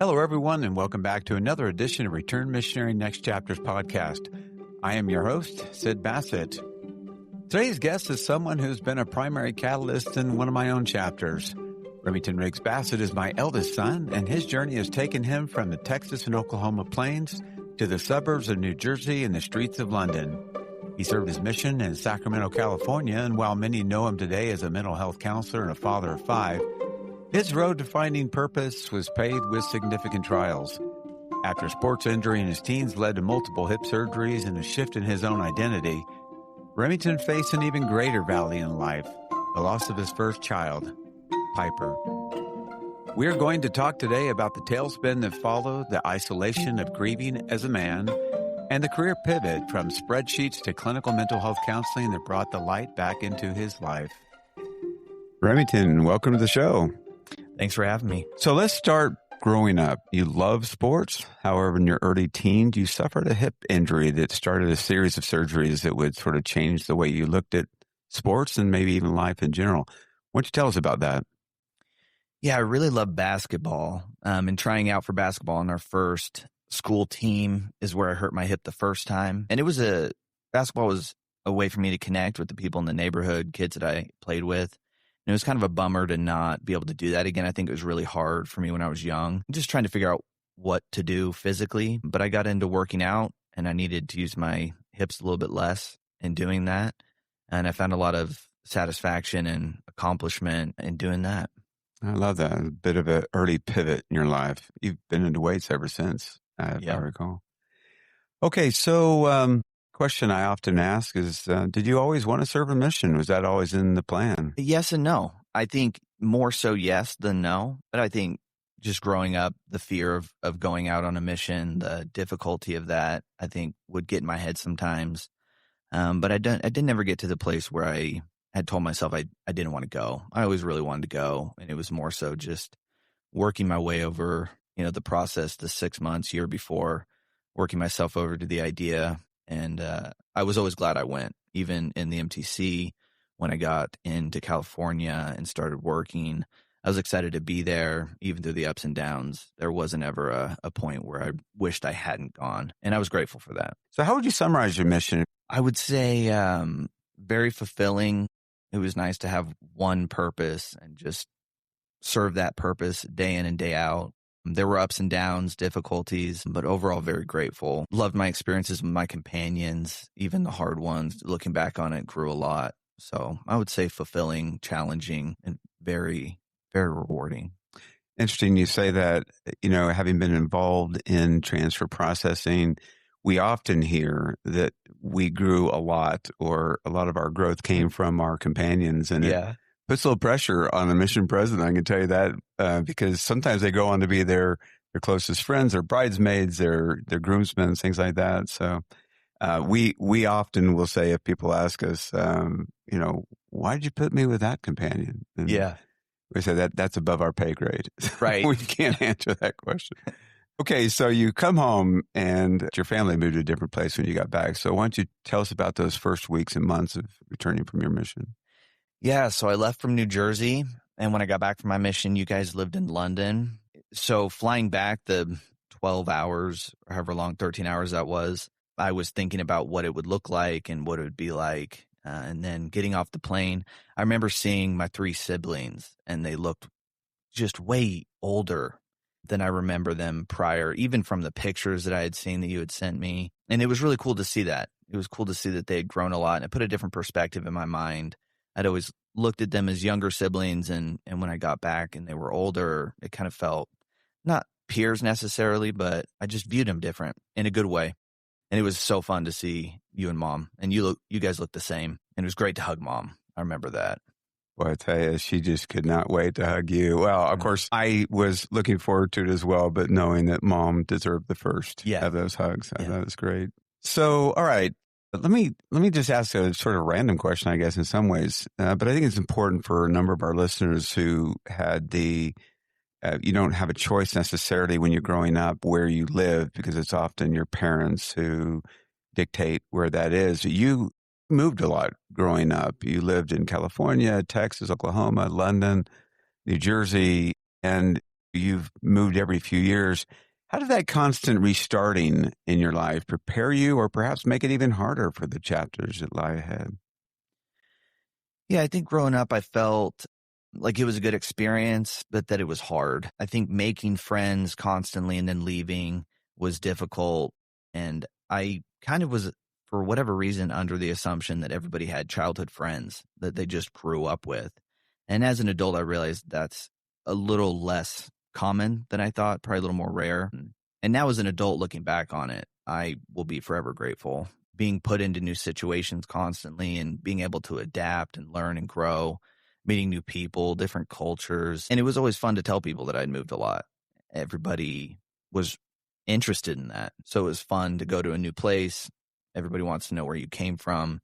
Hello, everyone, and welcome back to another edition of Return Missionary Next Chapters podcast. I am your host, Sid Bassett. Today's guest is someone who's been a primary catalyst in one of my own chapters. Remington Riggs Bassett is my eldest son, and his journey has taken him from the Texas and Oklahoma plains to the suburbs of New Jersey and the streets of London. He served his mission in Sacramento, California, and while many know him today as a mental health counselor and a father of 5, his road to finding purpose was paved with significant trials. After a sports injury in his teens led to multiple hip surgeries and a shift in his own identity, Remington faced an even greater valley in life, the loss of his first child, Piper. We are going to talk today about the tailspin that followed, the isolation of grieving as a man, and the career pivot from spreadsheets to clinical mental health counseling that brought the light back into his life. Remington, welcome to the show. Thanks for having me. So let's start growing up. You love sports. However, in your early teens, you suffered a hip injury that started a series of surgeries that would sort of change the way you looked at sports and maybe even life in general. Why don't you tell us about that? Yeah, I really love basketball. And trying out for basketball on our first school team is where I hurt my hip the first time. And basketball was a way for me to connect with the people in the neighborhood, kids that I played with. And it was kind of a bummer to not be able to do that again. I think it was really hard for me when I was young, just trying to figure out what to do physically. But I got into working out and I needed to use my hips a little bit less in doing that. And I found a lot of satisfaction and accomplishment in doing that. I love that. A bit of an early pivot in your life. You've been into weights ever since, if I recall. Okay, so question I often ask is, did you always want to serve a mission? Was that always in the plan? Yes and no. I think more so yes than no. But I think just growing up, the fear of going out on a mission, the difficulty of that, I think would get in my head sometimes. But I didn't ever get to the place where I had told myself I didn't want to go. I always really wanted to go. And it was more so just working my way over, the process, the 6 months, year before, working myself over to the idea. And I was always glad I went, even in the MTC when I got into California and started working. I was excited to be there, even through the ups and downs. There wasn't ever a point where I wished I hadn't gone, and I was grateful for that. So how would you summarize your mission? I would say very fulfilling. It was nice to have one purpose and just serve that purpose day in and day out. There were ups and downs, difficulties, but overall very grateful. Loved my experiences with my companions, even the hard ones. Looking back on it, grew a lot. So I would say fulfilling, challenging, and very, very rewarding. Interesting you say that, having been involved in transfer processing, we often hear that we grew a lot, or a lot of our growth came from our companions. And it puts a little pressure on the mission president, I can tell you that, because sometimes they go on to be their closest friends, their bridesmaids, their groomsmen, things like that. So we often will say, if people ask us, why did you put me with that companion? And we say that's above our pay grade. Right. We can't answer that question. Okay, so you come home and your family moved to a different place when you got back. So why don't you tell us about those first weeks and months of returning from your mission? Yeah, so I left from New Jersey, and when I got back from my mission, you guys lived in London. So flying back the 12 hours, or however long, 13 hours that was, I was thinking about what it would look like and what it would be like. And then getting off the plane, I remember seeing my 3 siblings, and they looked just way older than I remember them prior, even from the pictures that I had seen that you had sent me. And it was really cool to see that. It was cool to see that they had grown a lot, and it put a different perspective in my mind. I'd always looked at them as younger siblings, and when I got back and they were older, it kind of felt not peers necessarily, but I just viewed them different in a good way. And it was so fun to see you and Mom, and you guys look the same. And it was great to hug Mom. I remember that. Well, I tell you, she just could not wait to hug you. Well, of course, I was looking forward to it as well, but knowing that Mom deserved the first of those hugs, I thought it was great. So, all right, let me just ask a sort of random question, I guess, in some ways. But I think it's important for a number of our listeners who had you don't have a choice necessarily when you're growing up where you live, because it's often your parents who dictate where that is. You moved a lot growing up. You lived in California, Texas, Oklahoma, London, New Jersey, and You've moved every few years. How did that constant restarting in your life prepare you or perhaps make it even harder for the chapters that lie ahead? Yeah, I think growing up, I felt like it was a good experience, but that it was hard. I think making friends constantly and then leaving was difficult. And I kind of was, for whatever reason, under the assumption that everybody had childhood friends that they just grew up with. And as an adult, I realized that's a little less common than I thought, probably a little more rare. And now, as an adult looking back on it, I will be forever grateful. Being put into new situations constantly and being able to adapt and learn and grow, meeting new people, different cultures. And it was always fun to tell people that I'd moved a lot. Everybody was interested in that. So it was fun to go to a new place. Everybody wants to know where you came from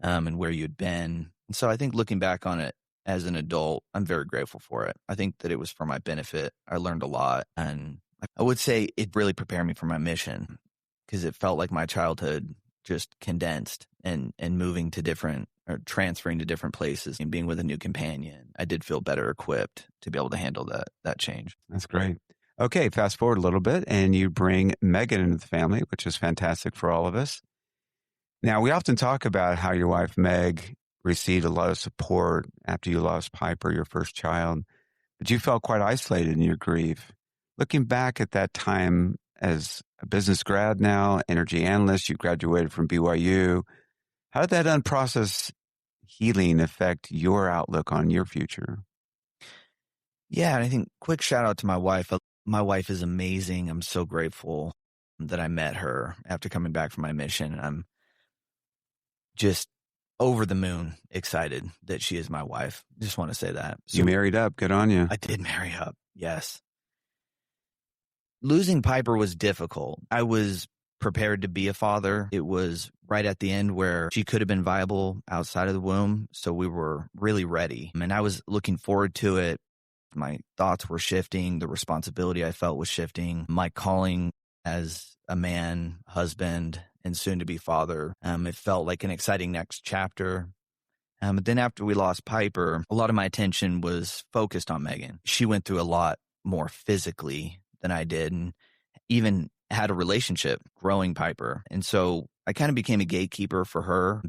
and where you'd been. And so I think looking back on it as an adult, I'm very grateful for it. I think that it was for my benefit. I learned a lot. And I would say it really prepared me for my mission because it felt like my childhood just condensed and moving to different or transferring to different places and being with a new companion. I did feel better equipped to be able to handle that change. That's great. Okay, fast forward a little bit, and you bring Megan into the family, which is fantastic for all of us. Now, we often talk about how your wife, Meg, received a lot of support after you lost Piper, your first child, but you felt quite isolated in your grief. Looking back at that time as a business grad now, energy analyst, you graduated from BYU. How did that unprocessed healing affect your outlook on your future? Yeah, and I think quick shout out to my wife. My wife is amazing. I'm so grateful that I met her after coming back from my mission. I'm just over the moon excited that she is my wife. Just want to say that. You married up. Good on you. I did marry up. Yes. Losing Piper was difficult. I was prepared to be a father. It was right at the end where she could have been viable outside of the womb. So we were really ready. And I was looking forward to it. My thoughts were shifting. The responsibility I felt was shifting. My calling as a man, husband, and soon to be father, it felt like an exciting next chapter. But then after we lost Piper, a lot of my attention was focused on Megan. She went through a lot more physically than I did and even had a relationship growing Piper. And so I kind of became a gatekeeper for her.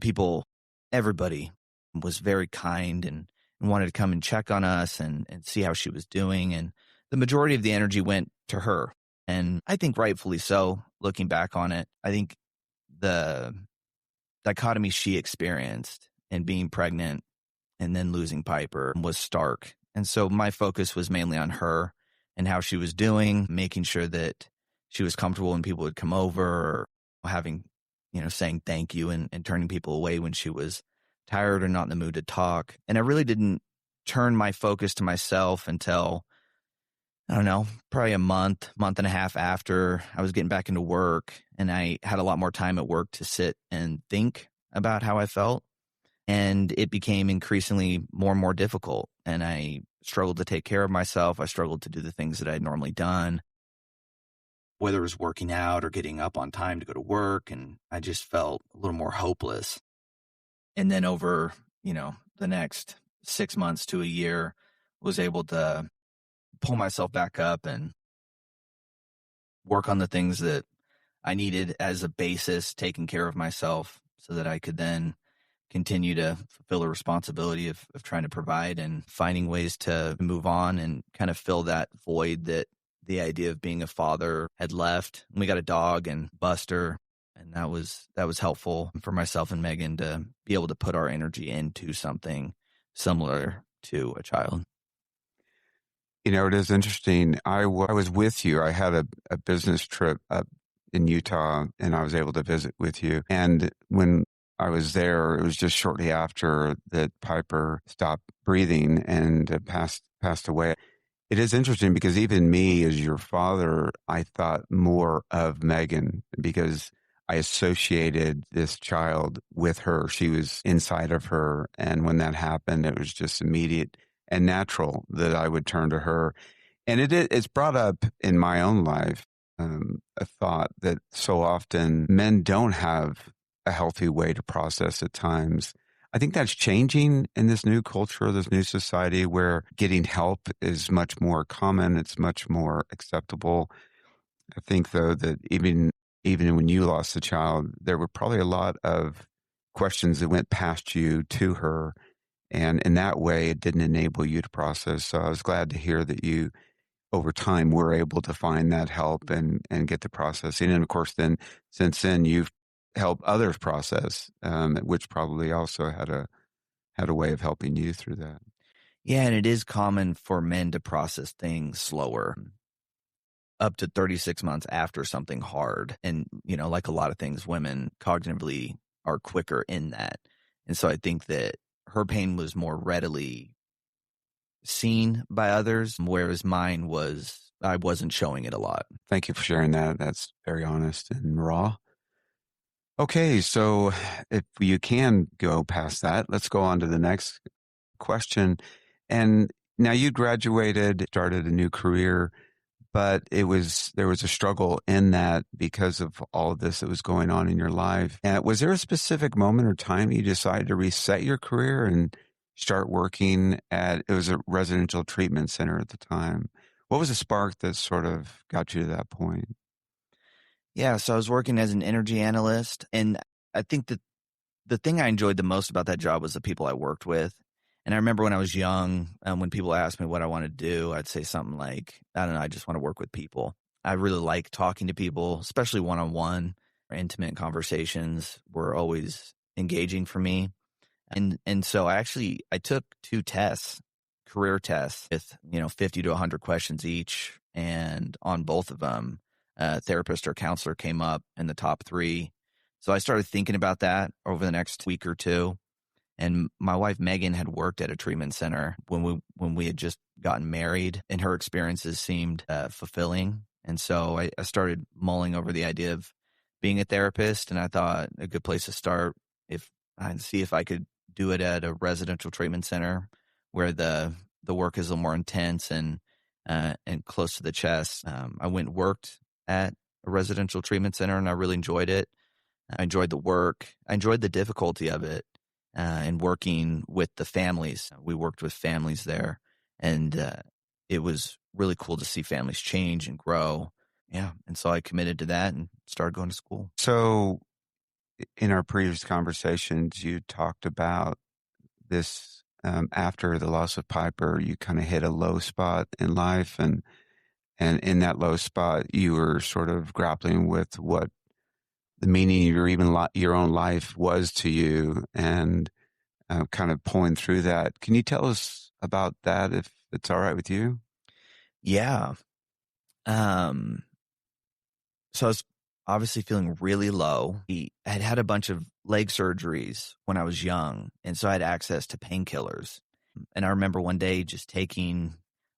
Everybody was very kind and wanted to come and check on us and see how she was doing. And the majority of the energy went to her. And I think rightfully so, looking back on it. I think the dichotomy she experienced in being pregnant and then losing Piper was stark. And so my focus was mainly on her and how she was doing, making sure that she was comfortable when people would come over or having, saying thank you and turning people away when she was tired or not in the mood to talk. And I really didn't turn my focus to myself until, I don't know, probably a month and a half after I was getting back into work. And I had a lot more time at work to sit and think about how I felt. And it became increasingly more and more difficult. And I struggled to take care of myself. I struggled to do the things that I had normally done, whether it was working out or getting up on time to go to work. And I just felt a little more hopeless. And then over, the next 6 months to a year, was able to pull myself back up and work on the things that I needed as a basis, taking care of myself so that I could then continue to fulfill the responsibility of trying to provide and finding ways to move on and kind of fill that void that the idea of being a father had left. And we got a dog and Buster, and that was helpful for myself and Megan to be able to put our energy into something similar to a child. It is interesting. I was with you. I had a business trip up in Utah, and I was able to visit with you. And when I was there, it was just shortly after that Piper stopped breathing and passed away. It is interesting because even me as your father, I thought more of Megan because I associated this child with her. She was inside of her. And when that happened, it was just immediate and natural that I would turn to her. And it's brought up in my own life a thought that so often men don't have a healthy way to process at times. I think that's changing in this new culture, this new society where getting help is much more common. It's much more acceptable. I think though that even when you lost a child, there were probably a lot of questions that went past you to her. And in that way, it didn't enable you to process. So I was glad to hear that you, over time, were able to find that help and get the processing. And of course, then since then, you've helped others process, which probably also had a way of helping you through that. Yeah, and it is common for men to process things slower, up to 36 months after something hard. And, like a lot of things, women cognitively are quicker in that. And so I think that her pain was more readily seen by others, whereas mine I wasn't showing it a lot. Thank you for sharing that. That's very honest and raw. Okay, so if you can go past that, let's go on to the next question. And now you graduated, started a new career, but there was a struggle in that because of all of this that was going on in your life. And was there a specific moment or time you decided to reset your career and start working it was a residential treatment center at the time? What was the spark that sort of got you to that point? Yeah, so I was working as an energy analyst, and I think that the thing I enjoyed the most about that job was the people I worked with. And I remember when I was young, when people asked me what I wanted to do, I'd say something like, I don't know, I just want to work with people. I really like talking to people, especially one-on-one. Intimate conversations were always engaging for me. And so I took 2 tests, career tests with, 50 to 100 questions each. And on both of them, a therapist or counselor came up in the top 3. So I started thinking about that over the next week or two. And my wife, Megan, had worked at a treatment center when we had just gotten married, and her experiences seemed fulfilling. And so I started mulling over the idea of being a therapist, and I thought a good place to start and see if I could do it at a residential treatment center where the work is a little more intense and close to the chest. I went and worked at a residential treatment center, and I really enjoyed it. I enjoyed the work. I enjoyed the difficulty of it and working with the families. We worked with families there, and it was really cool to see families change and grow. Yeah, and so I committed to that and started going to school. So in our previous conversations, you talked about this after the loss of Piper, you kind of hit a low spot in life. And in that low spot, you were sort of grappling with what the meaning of your own life was to you and kind of pulling through that. Can you tell us about that if it's all right with you? Yeah. So I was obviously feeling really low. I had had a bunch of leg surgeries when I was young, and so I had access to painkillers. And I remember one day just taking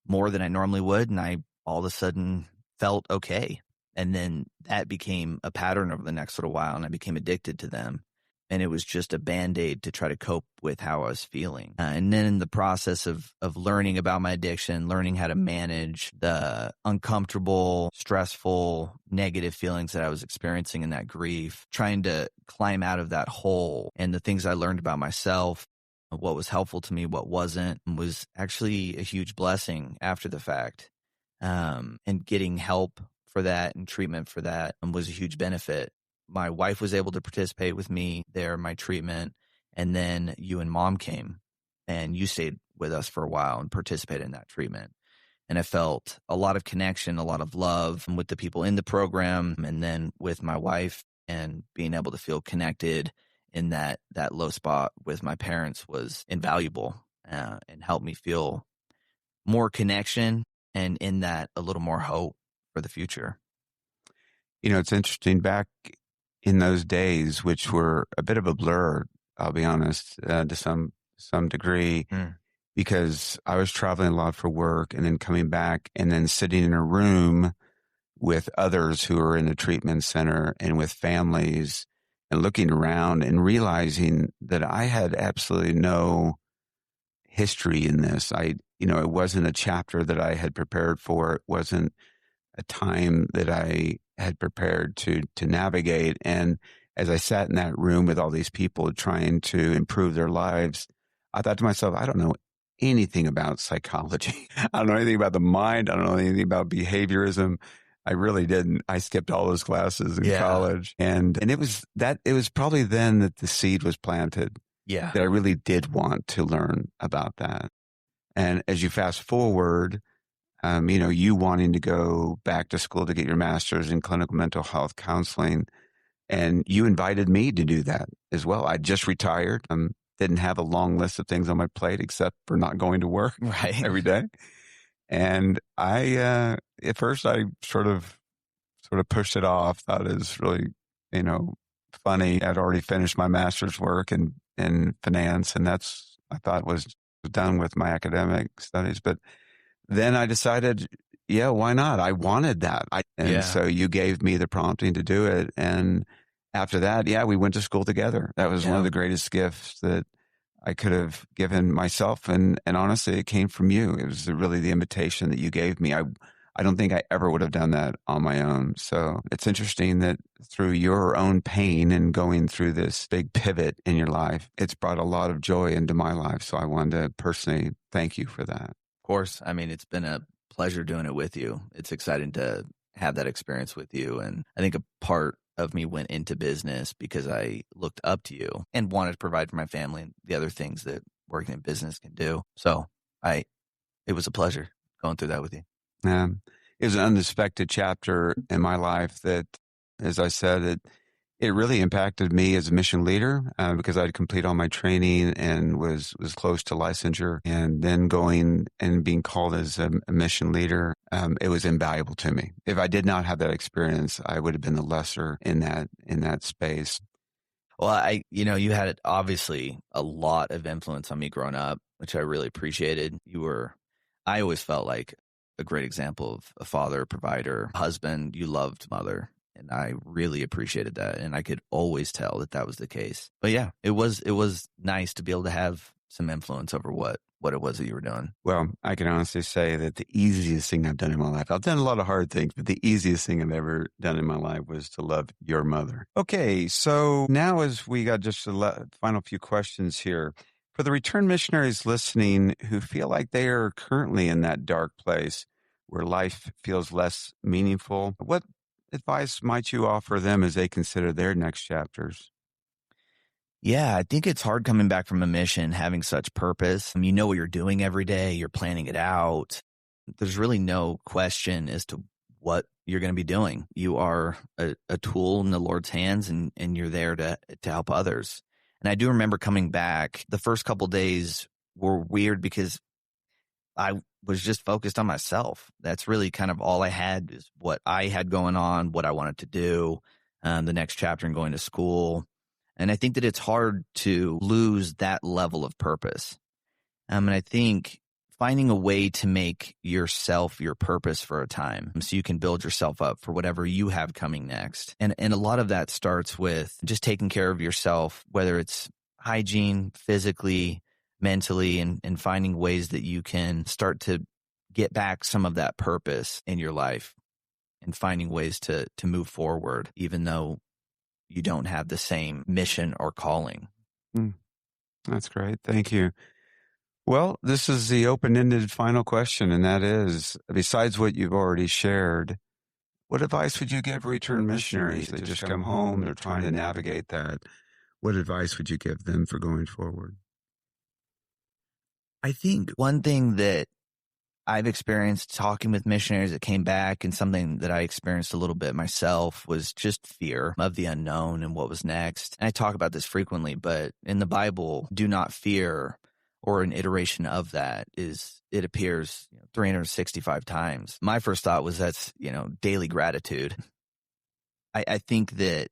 more than I normally would, and I all of a sudden felt okay. And then that became a pattern over the next little while, and I became addicted to them. And it was just a Band-Aid to try to cope with how I was feeling. And then in the process of learning about my addiction, learning how to manage the uncomfortable, stressful, negative feelings that I was experiencing in that grief, trying to climb out of that hole, and the things I learned about myself, what was helpful to me, what wasn't, was actually a huge blessing after the fact. And getting help for that and treatment for that was a huge benefit. My wife was able to participate with me there in my treatment, and then you and Mom came, and you stayed with us for a while and participated in that treatment. And I felt a lot of connection, a lot of love with the people in the program, and then with my wife, and being able to feel connected in that low spot with my parents was invaluable, and helped me feel more connection, and in that a little more hope for the future. It's interesting. Back in those days, which were a bit of a blur, I'll be honest, to some degree, because I was traveling a lot for work and then coming back and then sitting in a room with others who are in a treatment center and with families and looking around and realizing that I had absolutely no history in this. It wasn't a chapter that I had prepared for. It wasn't a time that I had prepared to navigate. And as I sat in that room with all these people trying to improve their lives, I thought to myself, I don't know anything about psychology. I don't know anything about the mind. I don't know anything about behaviorism. I really didn't. I skipped all those classes in college. And it was probably then that the seed was planted Yeah. that I really did want to learn about that. And as you fast forward, you wanting to go back to school to get your master's in clinical mental health counseling, and you invited me to do that as well. I just retired. Didn't have a long list of things on my plate except for not going to work every day. And I, at first, I sort of pushed it off. Thought it was really, funny. I'd already finished my master's work in finance, and I thought was done with my academic studies. But then I decided, yeah, why not? I wanted that. So you gave me the prompting to do it. And after that, yeah, we went to school together. That was one of the greatest gifts that I could have given myself. And honestly, it came from you. It was really the invitation that you gave me. I don't think I ever would have done that on my own. So it's interesting that through your own pain and going through this big pivot in your life, it's brought a lot of joy into my life. So I wanted to personally thank you for that. Of course. I mean, it's been a pleasure doing it with you. It's exciting to have that experience with you. And I think a part of me went into business because I looked up to you and wanted to provide for my family and the other things that working in business can do. So it was a pleasure going through that with you. It was an unexpected chapter in my life that, as I said, it really impacted me as a mission leader because I'd complete all my training and was close to licensure, and then going and being called as a mission leader. It was invaluable to me. If I did not have that experience, I would have been the lesser in that space. Well, you had obviously a lot of influence on me growing up, which I really appreciated. I always felt like a great example of a father, provider, husband. You loved mother. And I really appreciated that. And I could always tell that was the case. But yeah, it was nice to be able to have some influence over what it was that you were doing. Well, I can honestly say that the easiest thing I've done in my life, I've done a lot of hard things, but the easiest thing I've ever done in my life was to love your mother. Okay, so now as we got just the final few questions here, for the return missionaries listening who feel like they are currently in that dark place where life feels less meaningful, what advice might you offer them as they consider their next chapters? Yeah, I think it's hard coming back from a mission, having such purpose. You know what you're doing every day. You're planning it out. There's really no question as to what you're going to be doing. You are a tool in the Lord's hands, and you're there to help others. And I do remember coming back. The first couple days were weird because I was just focused on myself. That's really kind of all I had, is what I had going on, what I wanted to do, the next chapter and going to school. And I think that it's hard to lose that level of purpose. And I think finding a way to make yourself your purpose for a time so you can build yourself up for whatever you have coming next. And a lot of that starts with just taking care of yourself, whether it's hygiene, physically, mentally, and finding ways that you can start to get back some of that purpose in your life and finding ways to move forward, even though you don't have the same mission or calling. That's great. Thank you. Well, this is the open-ended final question, and that is, besides what you've already shared, what advice would you give return missionaries that just come home, they're trying to navigate that? What advice would you give them for going forward? I think one thing that I've experienced talking with missionaries that came back, and something that I experienced a little bit myself, was just fear of the unknown and what was next. And I talk about this frequently, but in the Bible, do not fear, or an iteration of that, it appears 365 times. My first thought was that's, daily gratitude. I think that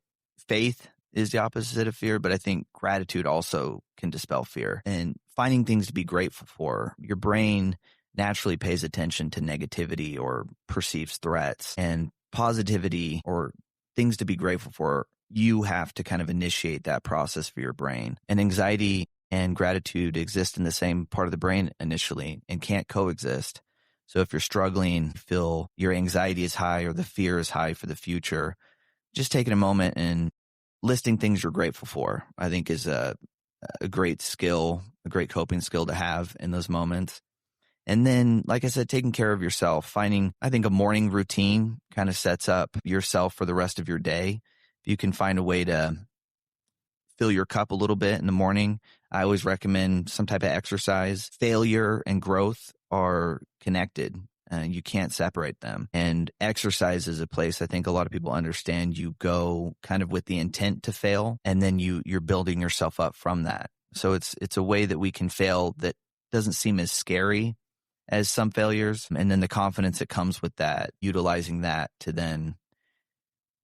faith is the opposite of fear, but I think gratitude also can dispel fear. And finding things to be grateful for, your brain naturally pays attention to negativity or perceives threats, and positivity or things to be grateful for, you have to kind of initiate that process for your brain. And anxiety and gratitude exist in the same part of the brain initially and can't coexist. So if you're struggling, feel your anxiety is high or the fear is high for the future, just taking a moment and listing things you're grateful for, I think, is a great skill, a great coping skill to have in those moments. And then, like I said, taking care of yourself, finding, I think, a morning routine kind of sets up yourself for the rest of your day. If you can find a way to fill your cup a little bit in the morning, I always recommend some type of exercise. Failure and growth are connected. You can't separate them. And exercise is a place I think a lot of people understand. You go kind of with the intent to fail, and then you're building yourself up from that. So it's a way that we can fail that doesn't seem as scary as some failures. And then the confidence that comes with that, utilizing that to then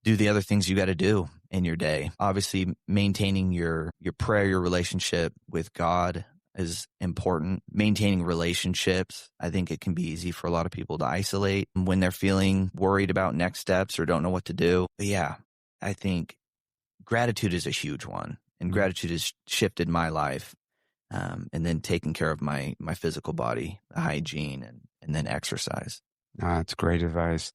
do the other things you got to do in your day. Obviously, maintaining your prayer, your relationship with God is important. Maintaining relationships. I think it can be easy for a lot of people to isolate when they're feeling worried about next steps or don't know what to do. But yeah, I think gratitude is a huge one, and gratitude has shifted my life. And then taking care of my physical body, the hygiene, and then exercise. That's great advice.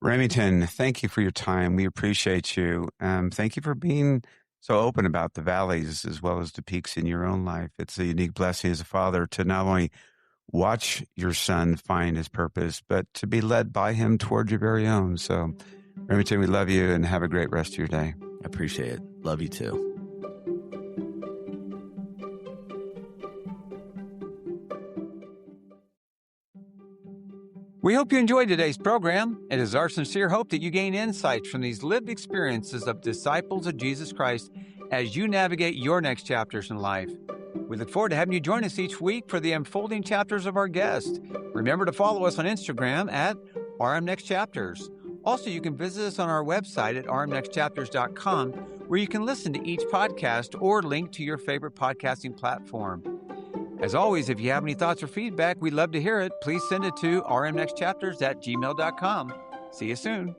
Remington, thank you for your time. We appreciate you. Thank you for being so open about the valleys as well as the peaks in your own life. It's a unique blessing as a father to not only watch your son find his purpose, but to be led by him toward your very own. So, Remington, we love you and have a great rest of your day. I appreciate it. Love you too. We hope you enjoyed today's program. It is our sincere hope that you gain insights from these lived experiences of disciples of Jesus Christ as you navigate your next chapters in life. We look forward to having you join us each week for the unfolding chapters of our guest. Remember to follow us on Instagram at rmnextchapters. Also, you can visit us on our website at rmnextchapters.com, where you can listen to each podcast or link to your favorite podcasting platform. As always, if you have any thoughts or feedback, we'd love to hear it. Please send it to rmnextchapters@gmail.com. See you soon.